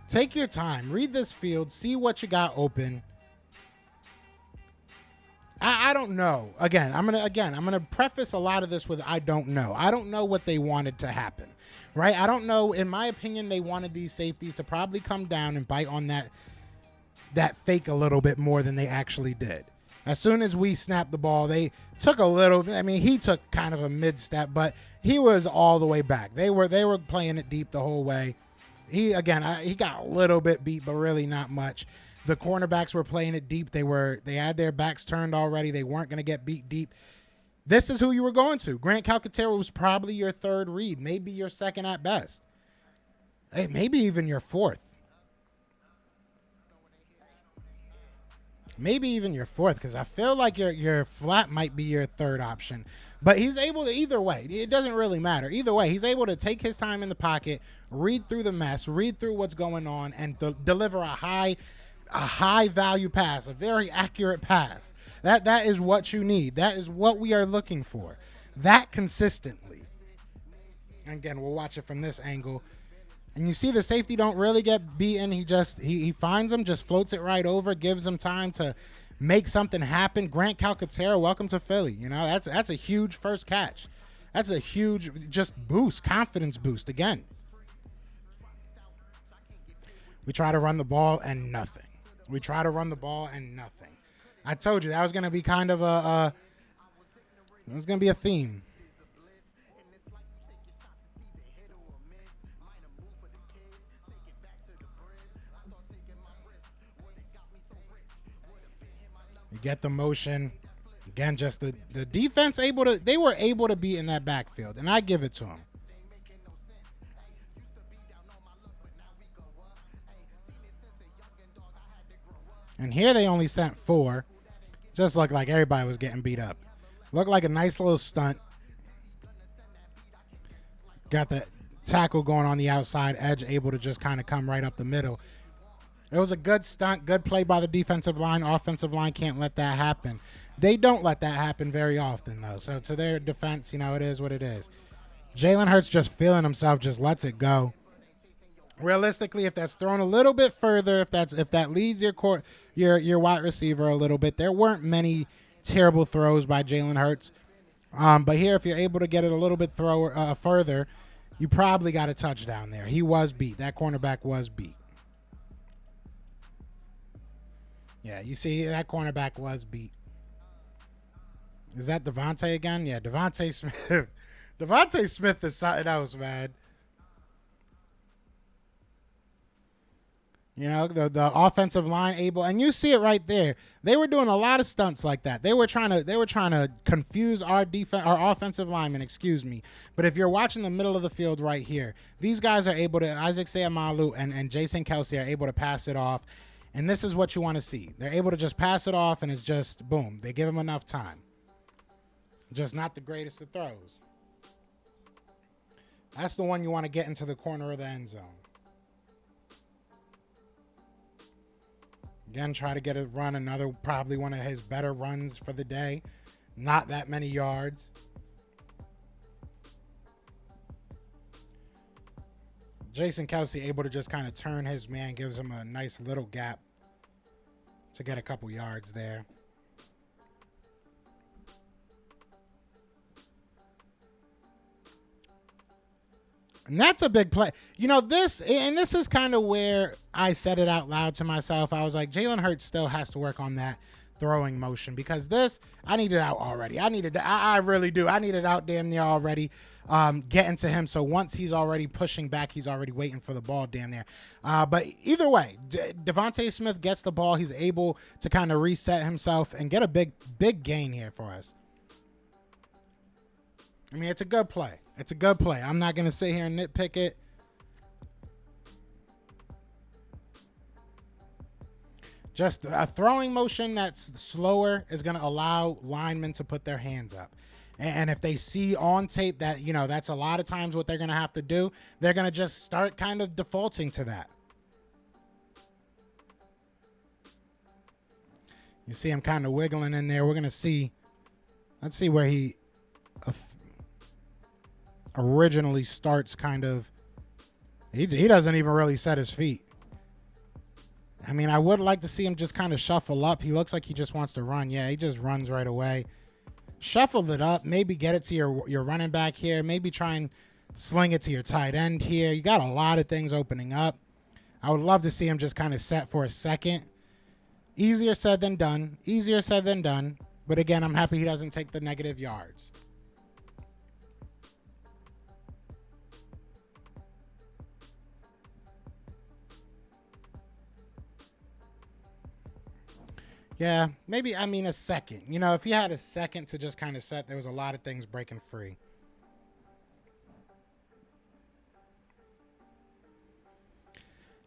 Take your time, read this field, see what you got open. I don't know. Again, I'm gonna preface a lot of this with I don't know. I don't know what they wanted to happen, right? I don't know. In my opinion, they wanted these safeties to probably come down and bite on that fake a little bit more than they actually did. As soon as we snapped the ball, they took a little. I mean, he took kind of a mid-step, but he was all the way back. They were playing it deep the whole way. He got a little bit beat, but really not much. The cornerbacks were playing it deep. They had their backs turned already. They weren't going to get beat deep. This is who you were going to. Grant Calcaterra was probably your third read, maybe your second at best. Hey, maybe even your fourth. Maybe even your fourth, because I feel like your flat might be your third option. But he's able to, either way, it doesn't really matter. Either way, he's able to take his time in the pocket, read through the mess, read through what's going on, and deliver a high value pass, a very accurate pass. That is what you need. That is what we are looking for. That consistently. Again, we'll watch it from this angle. And you see the safety don't really get beaten. He finds him, just floats it right over, gives him time to make something happen. Grant Calcaterra, welcome to Philly. That's a huge first catch. That's a huge just boost, confidence boost again. We try to run the ball and nothing. I told you that was going to be kind of it was going to be a theme. You get the motion. Again, just the defense they were able to be in that backfield, and I give it to them. And here they only sent 4. Just looked like everybody was getting beat up. Looked like a nice little stunt. Got the tackle going on the outside, edge able to just kind of come right up the middle. It was a good stunt, good play by the defensive line. Offensive line can't let that happen. They don't let that happen very often, though. So to their defense, it is what it is. Jalen Hurts just feeling himself, just lets it go. Realistically, if that's thrown a little bit further, if that leads your wide receiver a little bit, there weren't many terrible throws by Jalen Hurts. But here, if you're able to get it a little bit further, you probably got a touchdown there. He was beat. That cornerback was beat. Yeah, you see that cornerback was beat. Is that Devonte again? Yeah, Devonte Smith. Devonte Smith is something else, man. The offensive line able, and you see it right there. They were doing a lot of stunts like that. They were trying to confuse our offensive linemen, excuse me. But if you're watching the middle of the field right here, these guys are able to, Isaac Seumalo and Jason Kelsey are able to pass it off. And this is what you want to see. They're able to just pass it off, and it's just, boom. They give them enough time. Just not the greatest of throws. That's the one you want to get into the corner of the end zone. Again, try to get a run, another probably one of his better runs for the day. Not that many yards. Jason Kelsey able to just kind of turn his man, gives him a nice little gap to get a couple yards there. And that's a big play. You know, this is kind of where I said it out loud to myself. I was like, Jalen Hurts still has to work on that throwing motion, because this, I need it out already. I really do. I need it out damn near already. Getting to him. So once he's already pushing back, he's already waiting for the ball damn near. But either way, Devonte Smith gets the ball. He's able to kind of reset himself and get a big gain here for us. I mean, it's a good play. It's a good play. I'm not going to sit here and nitpick it. Just a throwing motion that's slower is going to allow linemen to put their hands up. And if they see on tape that, you know, that's a lot of times what they're going to have to do, they're going to just start kind of defaulting to that. You see him kind of wiggling in there. We're going to see. Let's see where he originally starts kind of. He doesn't even really set his feet. I mean, I would like to see him just kind of shuffle up. He looks like he just wants to run. Yeah, he just runs right away. Shuffle it up. Maybe get it to your running back here. Maybe try and sling it to your tight end here. You got a lot of things opening up. I would love to see him just kind of set for a second. Easier said than done. Easier said than done. But again, I'm happy he doesn't take the negative yards. Yeah, maybe, I mean, a second. You know, if he had a second to just kind of set, there was a lot of things breaking free.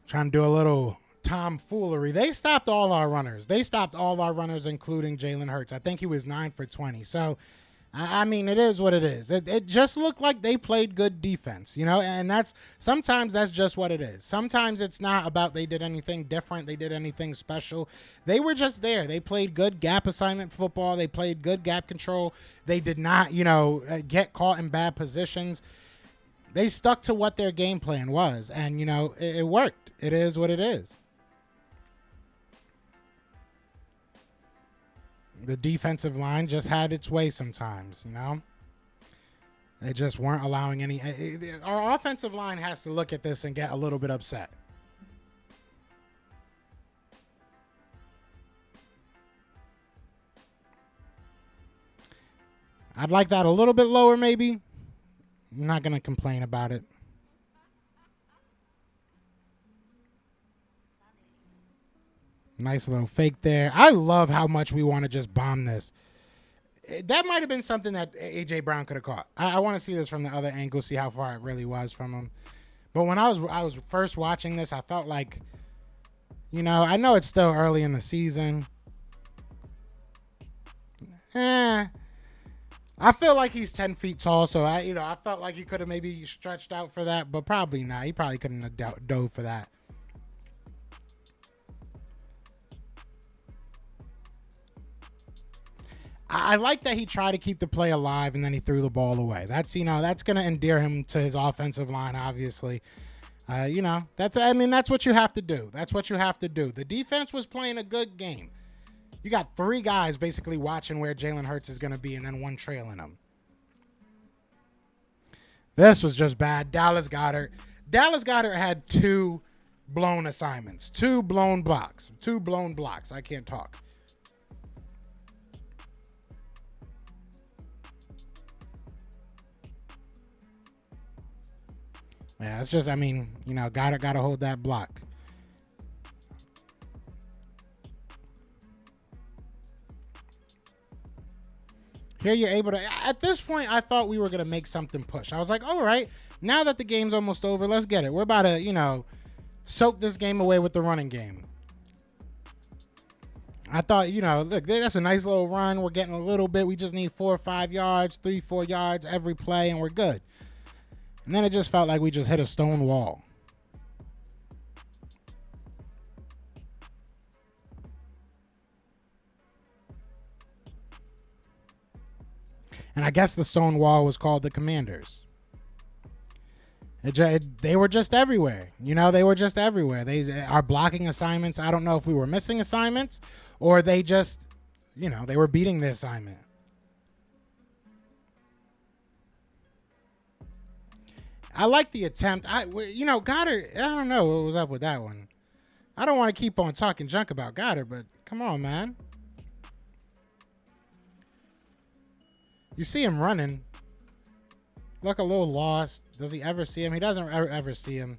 Trying to do a little tomfoolery. They stopped all our runners. They stopped all our runners, including Jalen Hurts. I think he was 9 for 20. So, I mean, it is what it is. It just looked like they played good defense, you know, and sometimes that's just what it is. Sometimes it's not about they did anything different, they did anything special. They were just there. They played good gap assignment football. They played good gap control. They did not, you know, get caught in bad positions. They stuck to what their game plan was, and, you know, it worked. It is what it is. The defensive line just had its way sometimes, you know. They just weren't allowing any. Our offensive line has to look at this and get a little bit upset. I'd like that a little bit lower, maybe. I'm not going to complain about it. Nice little fake there. I love how much we want to just bomb this. That might have been something that A.J. Brown could have caught. I want to see this from the other angle, see how far it really was from him. But when I was first watching this, I felt like, you know, I know it's still early in the season. I feel like he's 10 feet tall, so I felt like he could have maybe stretched out for that, but probably not. He probably couldn't have dove for that. I like that he tried to keep the play alive and then he threw the ball away. That's going to endear him to his offensive line, obviously. That's what you have to do. That's what you have to do. The defense was playing a good game. You got 3 guys basically watching where Jalen Hurts is going to be and then 1 trailing him. This was just bad. Dallas Goedert had 2 blown assignments, 2 blown blocks. I can't talk. Yeah, it's just, Goddard got to hold that block. Here you're able to, at this point, I thought we were going to make something push. I was like, all right, now that the game's almost over, let's get it. We're about to, soak this game away with the running game. I thought, look, that's a nice little run. We're getting a little bit. We just need 4 or 5 yards, 3, 4 yards every play, and we're good. And then it just felt like we just hit a stone wall. And I guess the stone wall was called the Commanders. They were just everywhere. They were just everywhere. They are blocking assignments. I don't know if we were missing assignments or they just, they were beating the assignment. I like the attempt. Goddard, I don't know what was up with that one. I don't want to keep on talking junk about Goddard, but come on, man. You see him running. Look a little lost. Does he ever see him? He doesn't ever see him.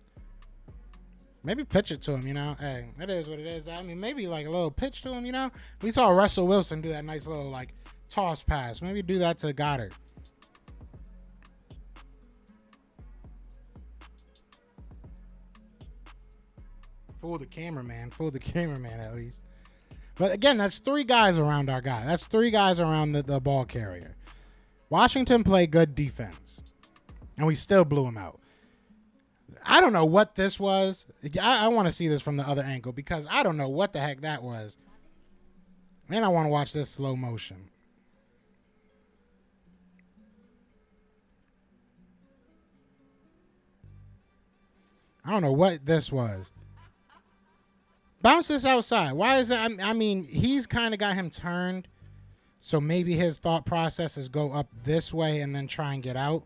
Maybe pitch it to him, Hey, it is what it is. I mean, maybe like a little pitch to him, We saw Russell Wilson do that nice little like toss pass. Maybe do that to Goddard. Fool the cameraman at least. But again, that's 3 guys around our guy. That's 3 guys around the ball carrier. Washington played good defense, and we still blew him out. I don't know what this was. I want to see this from the other angle because I don't know what the heck that was. And I want to watch this slow motion. I don't know what this was. Bounce this outside. Why is that? I mean, he's kind of got him turned. So maybe his thought process is go up this way and then try and get out.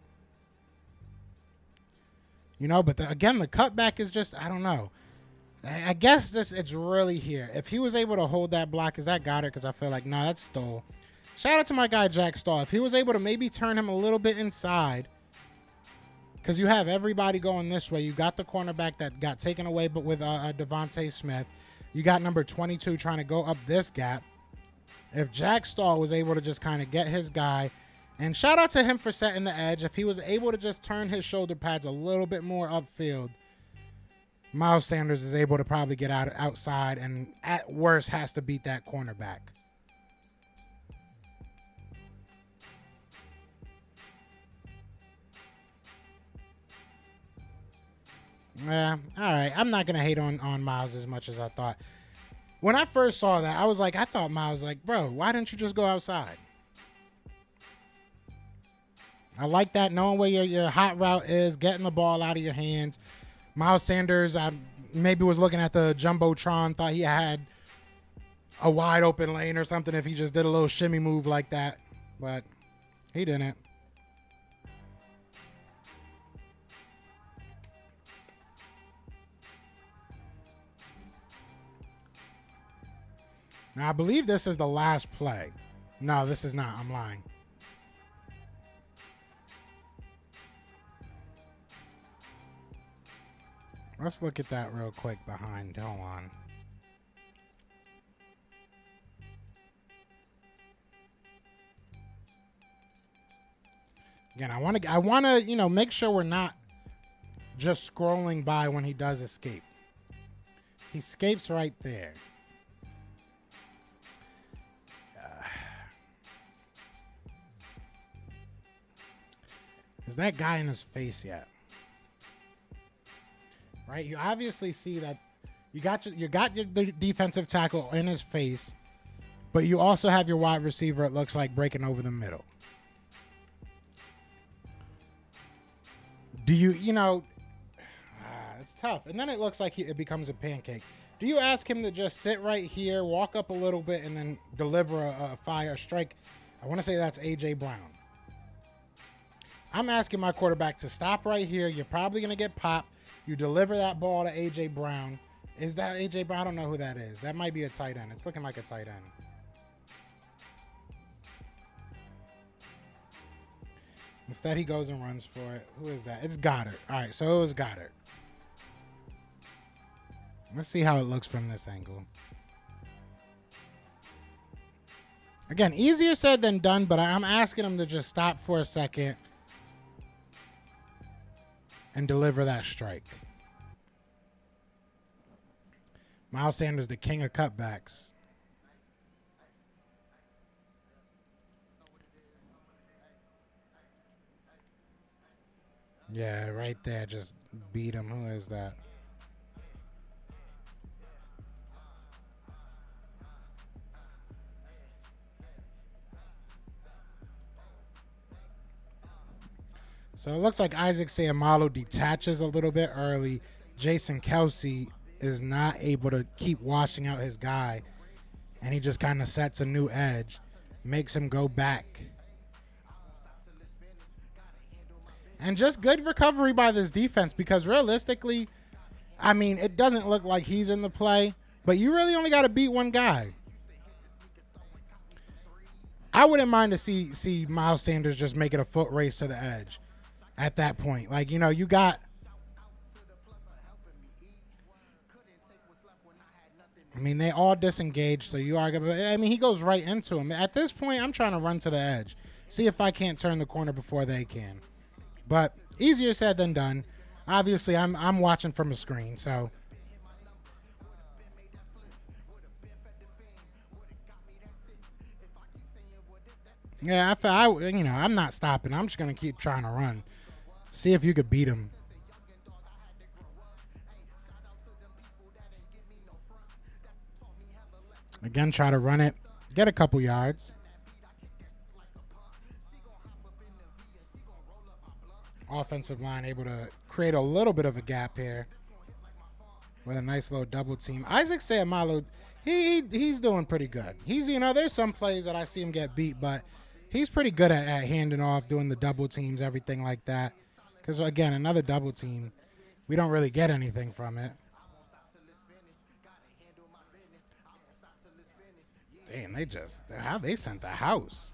But again, the cutback is just, I don't know. I guess it's really here. If he was able to hold that block, is that Goddard? Because I feel like, no, that's Stoll. Shout out to my guy, Jack Stoll. If he was able to maybe turn him a little bit inside, because you have everybody going this way. You got the cornerback that got taken away, but with Devonte Smith. You got number 22 trying to go up this gap. If Jack Stoll was able to just kind of get his guy, and shout out to him for setting the edge. If he was able to just turn his shoulder pads a little bit more upfield, Miles Sanders is able to probably get outside and at worst has to beat that cornerback. Yeah, all right. I'm not going to hate on Miles as much as I thought. When I first saw that, I thought Miles bro, why didn't you just go outside? I like that, knowing where your hot route is, getting the ball out of your hands. Miles Sanders, I maybe was looking at the Jumbotron, thought he had a wide open lane or something if he just did a little shimmy move like that, but he didn't. Now, I believe this is the last play. No, this is not. I'm lying. Let's look at that real quick behind. Hold on. Again, I want to, make sure we're not just scrolling by when he does escape. He escapes right there. Is that guy in his face yet? Right? You obviously see that you got your defensive tackle in his face, but you also have your wide receiver, it looks like, breaking over the middle. Do it's tough. And then it looks like it becomes a pancake. Do you ask him to just sit right here, walk up a little bit, and then deliver a fire strike? I want to say that's A.J. Brown. I'm asking my quarterback to stop right here. You're probably going to get popped. You deliver that ball to A.J. Brown. Is that A.J. Brown? I don't know who that is. That might be a tight end. It's looking like a tight end. Instead, he goes and runs for it. Who is that? It's Goddard. All right, so it was Goddard. Let's see how it looks from this angle. Again, easier said than done, but I'm asking him to just stop for a second and deliver that strike. Miles Sanders, the king of cutbacks. Yeah, right there. Just beat him. Who is that? So it looks like Isaac Seumalo detaches a little bit early. Jason Kelsey is not able to keep washing out his guy, and he just kind of sets a new edge, makes him go back. And just good recovery by this defense, because realistically, I mean, it doesn't look like he's in the play, but you really only got to beat one guy. I wouldn't mind to see Miles Sanders just make it a foot race to the edge at that point. Like, you know, you got, I mean, they all disengaged, so you are going to, I mean, he goes right into him. At this point, I'm trying to run to the edge, see if I can't turn the corner before they can. But easier said than done. Obviously, I'm watching from a screen, so. Yeah, you know, I'm not stopping. I'm just going to keep trying to run. See if you could beat him. Again, try to run it. Get a couple yards. Offensive line able to create a little bit of a gap here with a nice little double team. Isaac Seumalo, he's doing pretty good. He's, you know, there's some plays that I see him get beat, but he's pretty good at handing off, doing the double teams, everything like that. Because, again, another double team, we don't really get anything from it. Damn, how they sent the house.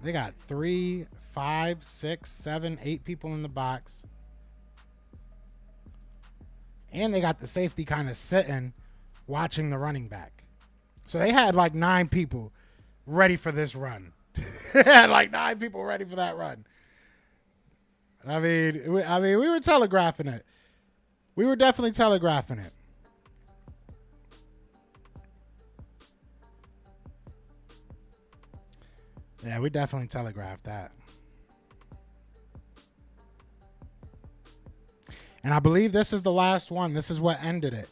They got 3, 5, 6, 7, 8 people in the box. And they got the safety kind of sitting, watching the running back. So they had like 9 people ready for this run. They had like 9 people ready for that run. I mean, we were telegraphing it. We were definitely telegraphing it. Yeah, we definitely telegraphed that. And I believe this is the last one. This is what ended it.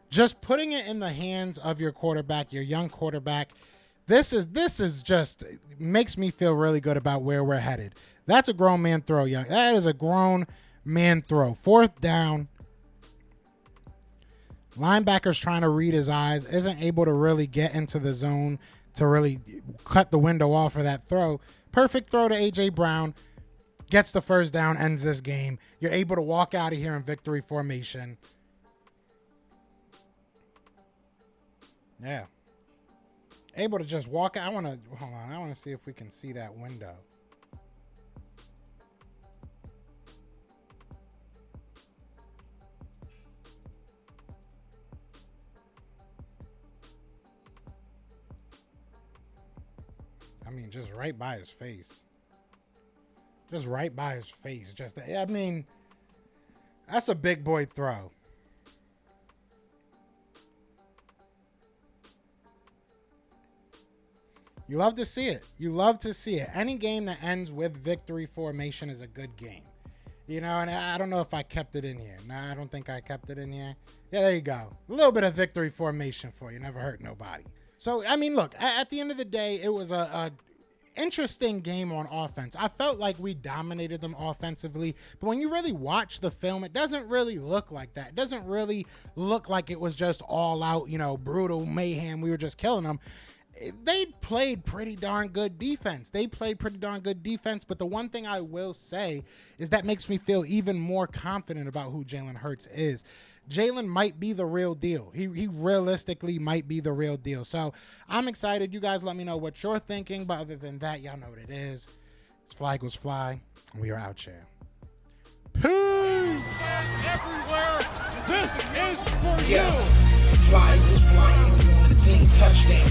Just putting it in the hands of your quarterback, your young quarterback. This is just makes me feel really good about where we're headed. That's a grown man throw, young. That is a grown man throw. 4th down. Linebacker's trying to read his eyes, isn't able to really get into the zone to really cut the window off for that throw. Perfect throw to A.J. Brown. Gets the first down, ends this game. You're able to walk out of here in victory formation. Yeah. Able to just walk out. Hold on. I want to see if we can see that window. I mean, just right by his face. Just right by his face. I mean, that's a big boy throw. You love to see it. You love to see it. Any game that ends with victory formation is a good game. You know, and I don't know if I kept it in here. No, I don't think I kept it in here. Yeah, there you go. A little bit of victory formation for you. Never hurt nobody. So, I mean, look, at the end of the day, it was a interesting game on offense. I felt like we dominated them offensively, but when you really watch the film, it doesn't really look like that. It doesn't really look like it was just all out, you know, brutal mayhem. We were just killing them. They played pretty darn good defense. But the one thing I will say is that makes me feel even more confident about who Jalen Hurts is. Jalen might be the real deal. He realistically might be the real deal. So I'm excited. You guys let me know what you're thinking. But other than that, y'all know what it is. It's Fly Equals Fly. And we are out here. Peace! Everywhere, this is for you. Fly Equals Fly. On the team. Touchdown.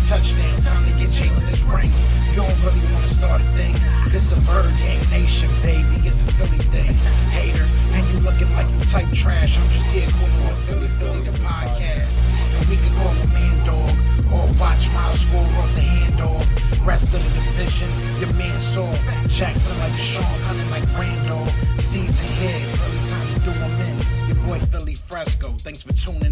Time to get Jalen this ring. You don't really want to start a thing. This a Bird Gang Nation, baby. It's a Philly thing. Hater, and you looking like you type trash. I'm just here calling on Philly the podcast. And we can call a man dog or watch Miles score off the handoff. Rest of the division, your man soft. Jackson like Sean, hunting like Randolph. Season here, early time to do 'em in. Your boy Philly Fresco. Thanks for tuning in.